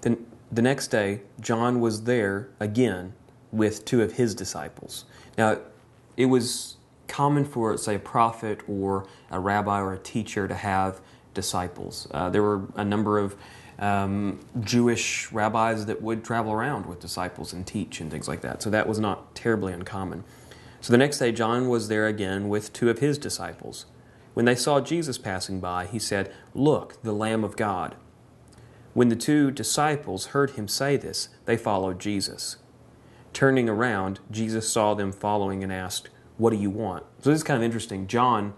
Then the next day, John was there again with two of his disciples. Now, it was common for, say, a prophet or a rabbi or a teacher to have disciples. There were a number of Jewish rabbis that would travel around with disciples and teach and things like that. So that was not terribly uncommon. So the next day, John was there again with two of his disciples. When they saw Jesus passing by, he said, "Look, the Lamb of God." When the two disciples heard him say this, they followed Jesus. Turning around, Jesus saw them following and asked, "What do you want?" So this is kind of interesting. John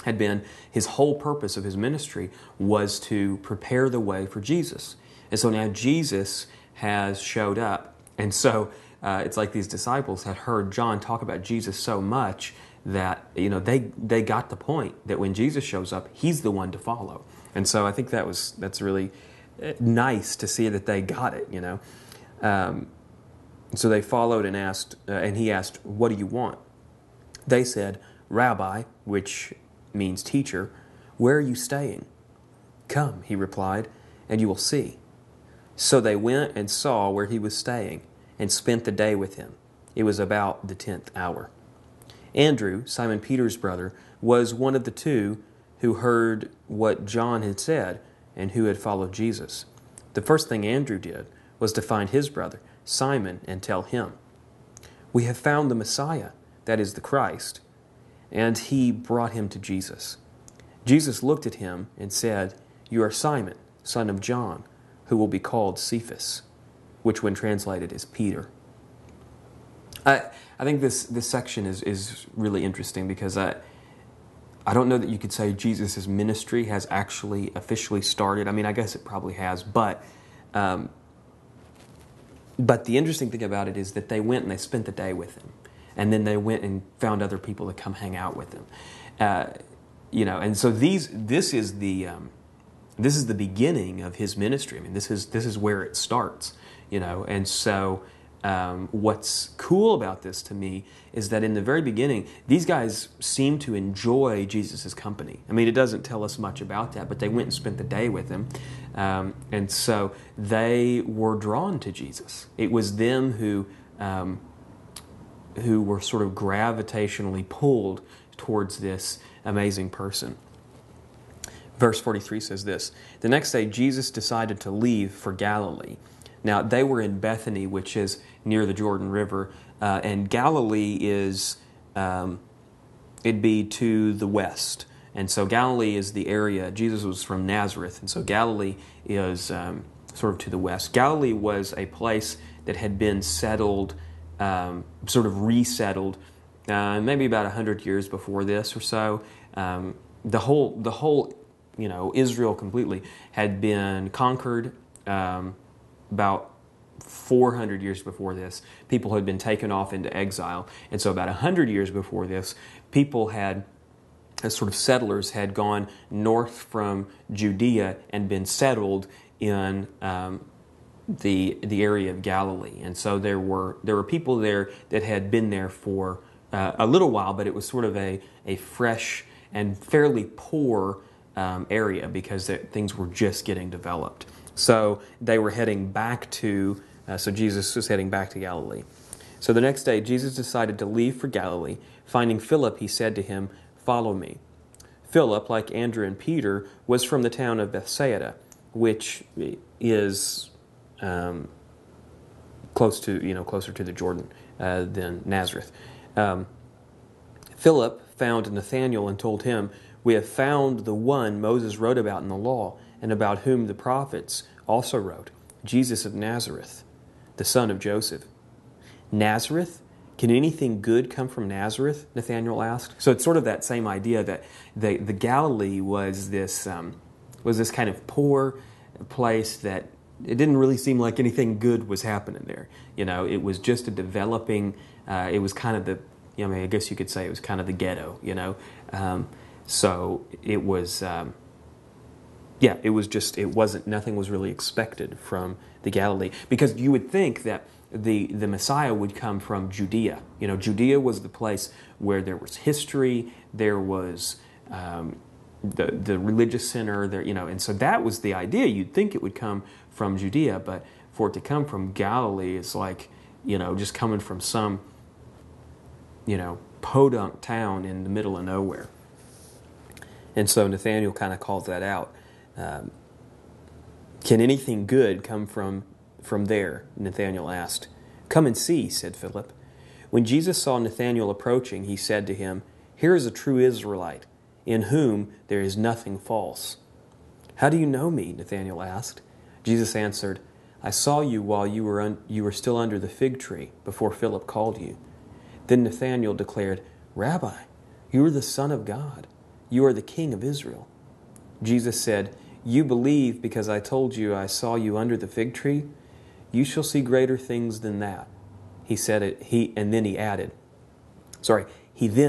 had been, his whole purpose of his ministry was to prepare the way for Jesus. And so now Jesus has showed up. And so it's like these disciples had heard John talk about Jesus so much that, they got the point that when Jesus shows up, he's the one to follow. And so I think that's really nice to see that they got it, So they followed and asked, and he asked, "What do you want?" They said, "Rabbi," which means teacher, "where are you staying?" "Come," he replied, "and you will see." So they went and saw where he was staying and spent the day with him. It was about the 10th hour. Andrew, Simon Peter's brother, was one of the two who heard what John had said and who had followed Jesus. The first thing Andrew did was to find his brother, Simon, and tell him, "We have found the Messiah," that is the Christ. And he brought him to Jesus. Jesus looked at him and said, "You are Simon, son of John, who will be called Cephas," which when translated is Peter. I think this section is really interesting because I don't know that you could say Jesus' ministry has actually officially started. I mean, I guess it probably has, but the interesting thing about it is that they went and they spent the day with him. And then they went and found other people to come hang out with them, And so this is the beginning of his ministry. I mean, this is where it starts, And so what's cool about this to me is that in the very beginning, these guys seem to enjoy Jesus' company. I mean, it doesn't tell us much about that, but they went and spent the day with him, and so they were drawn to Jesus. It was them who were sort of gravitationally pulled towards this amazing person. Verse 43 says this, "The next day Jesus decided to leave for Galilee." Now, they were in Bethany, which is near the Jordan River, and Galilee is, it'd be to the west. And so Galilee is the area, Jesus was from Nazareth, and so Galilee is sort of to the west. Galilee was a place that had been settled, sort of resettled, maybe about 100 years before this or so. The whole, Israel completely had been conquered about 400 years before this. People had been taken off into exile, and so about 100 years before this, people had, as sort of settlers, had gone north from Judea and been settled in the area of Galilee. And so there were people there that had been there for a little while, but it was sort of a fresh and fairly poor area because things were just getting developed. So they were heading back to, so Jesus was heading back to Galilee. So the next day, Jesus decided to leave for Galilee. Finding Philip, he said to him, "Follow me." Philip, like Andrew and Peter, was from the town of Bethsaida, which is closer to the Jordan than Nazareth. Philip found Nathanael and told him, "We have found the one Moses wrote about in the law, and about whom the prophets also wrote, Jesus of Nazareth, the son of Joseph." "Nazareth? Can anything good come from Nazareth?" Nathanael asked. So it's sort of that same idea that the Galilee was this kind of poor place that it didn't really seem like anything good was happening there. It was just a developing. It was kind of I guess you could say it was kind of the ghetto. So it was. Nothing was really expected from the Galilee, because you would think that the Messiah would come from Judea. Judea was the place where there was history, there was the religious center there, and so that was the idea. You'd think it would come from Judea, but for it to come from Galilee is like, just coming from some, podunk town in the middle of nowhere. And so Nathanael kind of calls that out. Can anything good come from there? Nathanael asked. Come and see, said Philip. When Jesus saw Nathanael approaching, he said to him, Here is a true Israelite, in whom there is nothing false. How do you know me? Nathanael asked. Jesus answered, I saw you while you were still under the fig tree, before Philip called you. Then Nathanael declared, Rabbi, you are the Son of God. You are the King of Israel. Jesus said, You believe because I told you I saw you under the fig tree? You shall see greater things than that. He then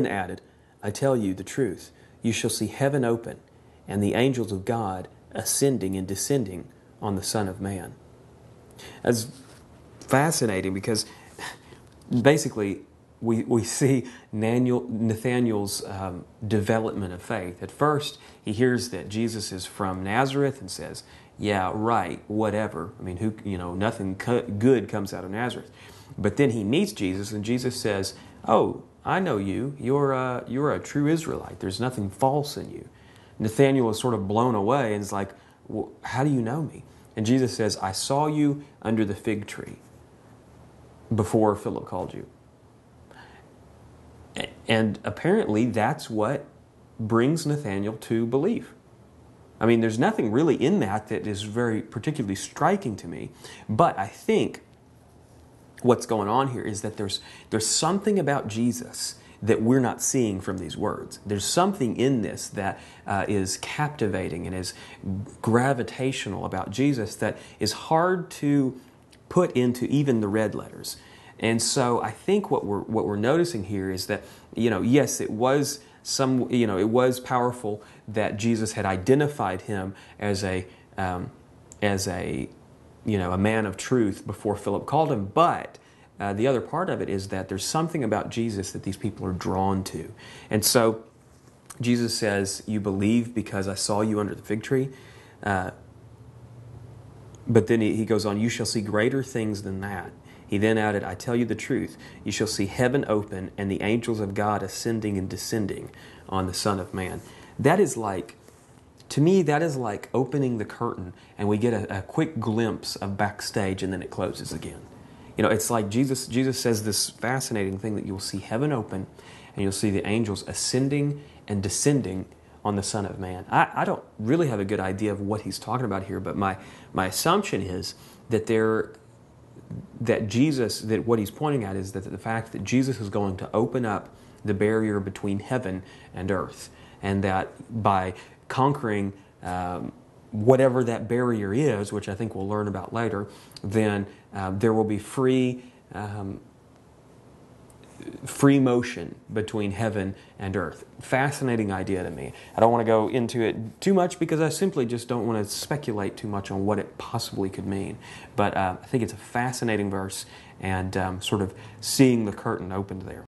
added, I tell you the truth. You shall see heaven open and the angels of God ascending and descending on the Son of Man. That's fascinating because basically we see Nathanael's development of faith. At first, he hears that Jesus is from Nazareth and says, yeah, right, whatever. I mean, nothing good comes out of Nazareth. But then he meets Jesus, and Jesus says, oh, I know you. You're a true Israelite. There's nothing false in you. Nathanael is sort of blown away and is like, well, how do you know me? And Jesus says, I saw you under the fig tree before Philip called you. And apparently that's what brings Nathanael to believe. I mean, there's nothing really in that is very particularly striking to me. But I think what's going on here is that there's something about Jesus that we're not seeing from these words. There's something in this that is captivating and is gravitational about Jesus that is hard to put into even the red letters. And so I think what we're noticing here is that, yes, it was it was powerful that Jesus had identified him as a man of truth before Philip called him, but the other part of it is that there's something about Jesus that these people are drawn to. And so Jesus says, you believe because I saw you under the fig tree. But then he goes on, you shall see greater things than that. He then added, I tell you the truth, you shall see heaven open and the angels of God ascending and descending on the Son of Man. That is like, to me, that is like opening the curtain and we get a quick glimpse of backstage and then it closes again. It's like Jesus says this fascinating thing that you'll see heaven open and you'll see the angels ascending and descending on the Son of Man. I don't really have a good idea of what he's talking about here, but my assumption is that what he's pointing at is that the fact that Jesus is going to open up the barrier between heaven and earth, and that by conquering whatever that barrier is, which I think we'll learn about later, then there will be free motion between heaven and earth. Fascinating idea to me. I don't want to go into it too much because I simply just don't want to speculate too much on what it possibly could mean. But I think it's a fascinating verse and sort of seeing the curtain opened there.